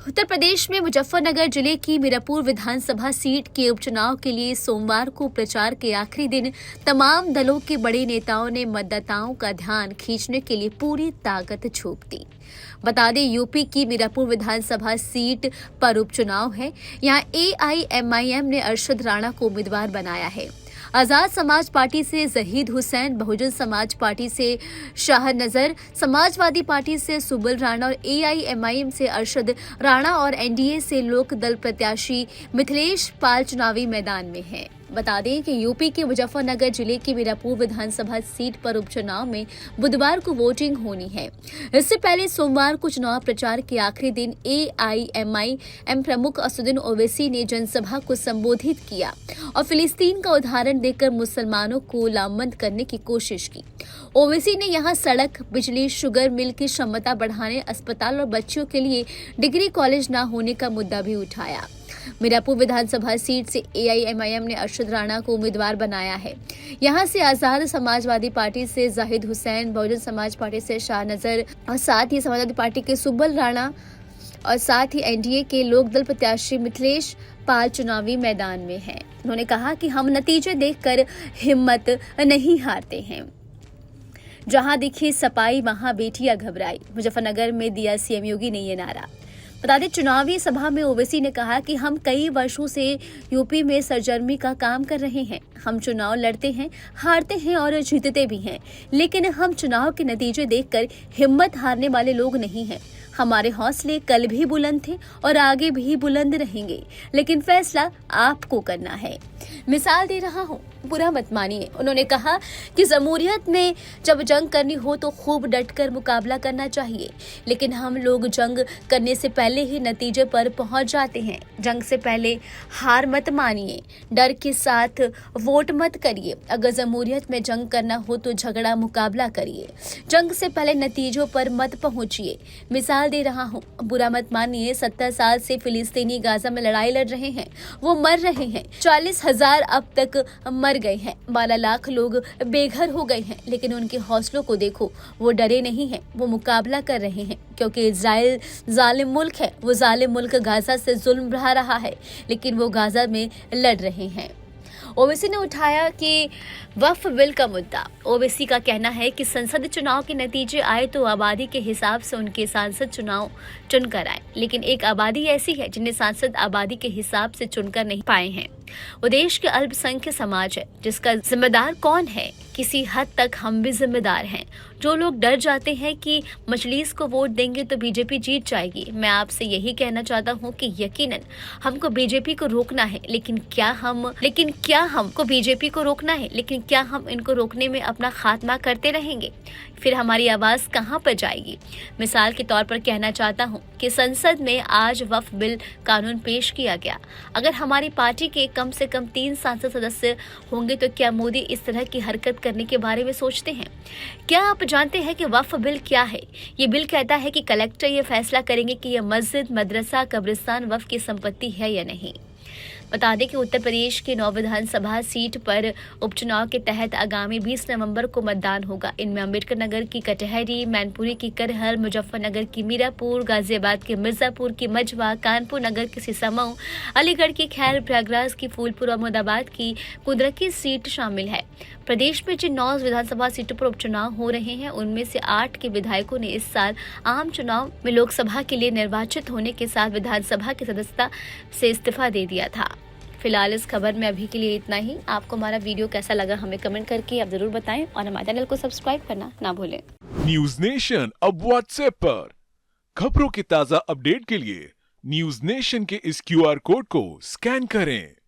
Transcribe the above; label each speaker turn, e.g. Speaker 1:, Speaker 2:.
Speaker 1: उत्तर प्रदेश में मुजफ्फरनगर जिले की मीरापुर विधानसभा सीट के उपचुनाव के लिए सोमवार को प्रचार के आखिरी दिन तमाम दलों के बड़े नेताओं ने मतदाताओं का ध्यान खींचने के लिए पूरी ताकत झोंक दी। बता दें, यूपी की मीरापुर विधानसभा सीट पर उपचुनाव है। यहां AIMIM ने अरशद राणा को उम्मीदवार बनाया है। आजाद समाज पार्टी से जहीद हुसैन, बहुजन समाज पार्टी से शाह नजर, समाजवादी पार्टी से सुबल राणा और AIMIM से अरशद राणा और NDA से लोक दल प्रत्याशी मिथिलेश पाल चुनावी मैदान में हैं। बता दें कि यूपी के मुजफ्फरनगर जिले की मीरापुर विधानसभा सीट पर उपचुनाव में बुधवार को वोटिंग होनी है। इससे पहले सोमवार को चुनाव प्रचार के आखिरी दिन AIMIM प्रमुख असदुद्दीन ओवैसी ने जनसभा को संबोधित किया और फिलिस्तीन का उदाहरण देकर मुसलमानों को लामबंद करने की कोशिश की। ओवैसी ने यहां सड़क, बिजली, शुगर मिल की क्षमता बढ़ाने, अस्पताल और बच्चों के लिए डिग्री कॉलेज न होने का मुद्दा भी उठाया। मीरापुर विधानसभा सीट से AIMIM ने अरशद राणा को उम्मीदवार बनाया है। यहां से आजाद समाजवादी पार्टी से जाहिद हुसैन, बहुजन समाज पार्टी से शाह नजर और साथ ही समाजवादी पार्टी के सुबल राणा और साथ ही NDA के लोकदल प्रत्याशी मिथिलेश पाल चुनावी मैदान में हैं। उन्होंने कहा कि हम नतीजे देखकर हिम्मत नहीं हारते हैं। जहां दिखी सपाई वहां बेटियां घबराई। मुजफ्फरनगर में दिया CM योगी ने ये नारा। बता दें, चुनावी सभा में ओवैसी ने कहा कि हम कई वर्षों से यूपी में सरगर्मी का काम कर रहे हैं। हम चुनाव लड़ते हैं, हारते हैं और जीतते भी हैं, लेकिन हम चुनाव के नतीजे देखकर हिम्मत हारने वाले लोग नहीं हैं। हमारे हौसले कल भी बुलंद थे और आगे भी बुलंद रहेंगे, लेकिन फैसला आपको करना है। मिसाल दे रहा हूँ, बुरा मत मानिए। उन्होंने कहा कि जमहूरियत में जब जंग करनी हो तो खूब डटकर मुकाबला करना चाहिए, लेकिन हम लोग जंग करने से पहले ही नतीजे पर पहुंच जाते हैं। जंग से पहले हार मत मानिए, डर के साथ वोट मत करिए। अगर जमहूरियत में जंग करना हो तो झगड़ा मुकाबला करिए, जंग से पहले नतीजों पर मत पहुंचिए। मिसाल दे रहा हूँ, बुरा मत मानिए। 70 साल से फिलिस्तीनी गाजा में लड़ाई लड़ रहे हैं, वो मर रहे हैं। 40,000 अब तक मर गए हैं, 12 लाख लोग बेघर हो गए हैं, लेकिन उनके हौसलों को देखो, वो डरे नहीं हैं, वो मुकाबला कर रहे हैं, क्योंकि इजराइल जालिम मुल्क है। वो जालिम मुल्क गाजा से जुल्म बढ़ा रहा है, लेकिन वो गाजा में लड़ रहे हैं। ओवैसी ने उठाया कि वक्फ बिल का मुद्दा। ओवैसी का कहना है कि संसद चुनाव के नतीजे आए तो आबादी के हिसाब से उनके सांसद चुनाव चुनकर आए, लेकिन एक आबादी ऐसी है जिन्हें सांसद आबादी के हिसाब से चुनकर नहीं पाए हैं। वो देश के अल्पसंख्यक समाज है, जिसका जिम्मेदार कौन है? किसी हद तक हम भी जिम्मेदार हैं। जो लोग डर जाते हैं कि मजलिस को वोट देंगे तो बीजेपी जीत जाएगी, मैं आपसे यही कहना चाहता हूं कि यकीनन हमको बीजेपी को रोकना है, लेकिन क्या हमको बीजेपी को रोकना है, लेकिन क्या हम इनको रोकने में अपना खात्मा करते रहेंगे? फिर हमारी आवाज कहां पर जाएगी? मिसाल के तौर पर कहना चाहता हूं कि संसद में आज वक्फ बिल कानून पेश किया गया। अगर हमारी पार्टी के कम से कम 3 सांसद सदस्य होंगे तो क्या मोदी इस तरह की हरकत करने के बारे में सोचते हैं? क्या आप जानते हैं कि वक्फ बिल क्या है? ये बिल कहता है कि कलेक्टर ये फैसला करेंगे कि यह मस्जिद, मदरसा, कब्रिस्तान वक्फ की संपत्ति है या नहीं। बता दें कि उत्तर प्रदेश के 9 विधानसभा सीट पर उपचुनाव के तहत आगामी 20 नवंबर को मतदान होगा। इनमें अम्बेडकर नगर की कटहरी, मैनपुरी की करहल, मुजफ्फरनगर की मीरापुर, गाजियाबाद के मिर्जापुर की मझवा, कानपुर नगर की सिसमऊ, अलीगढ़ की खैर, प्रयागराज की फूलपुर और मुरादाबाद की कुदरती सीट शामिल है। प्रदेश में जिन 9 विधानसभा सीटों पर उपचुनाव हो रहे हैं, उनमें से 8 के विधायकों ने इस साल आम चुनाव में लोकसभा के लिए निर्वाचित होने के साथ विधानसभा की सदस्यता से इस्तीफा दे दिया था। फिलहाल इस खबर में अभी के लिए इतना ही। आपको हमारा वीडियो कैसा लगा हमें कमेंट करके आप जरूर बताएं और हमारे चैनल को सब्सक्राइब करना ना भूलें।
Speaker 2: न्यूज नेशन अब व्हाट्सएप पर खबरों की ताजा अपडेट के लिए न्यूज नेशन के इस QR कोड को स्कैन करें।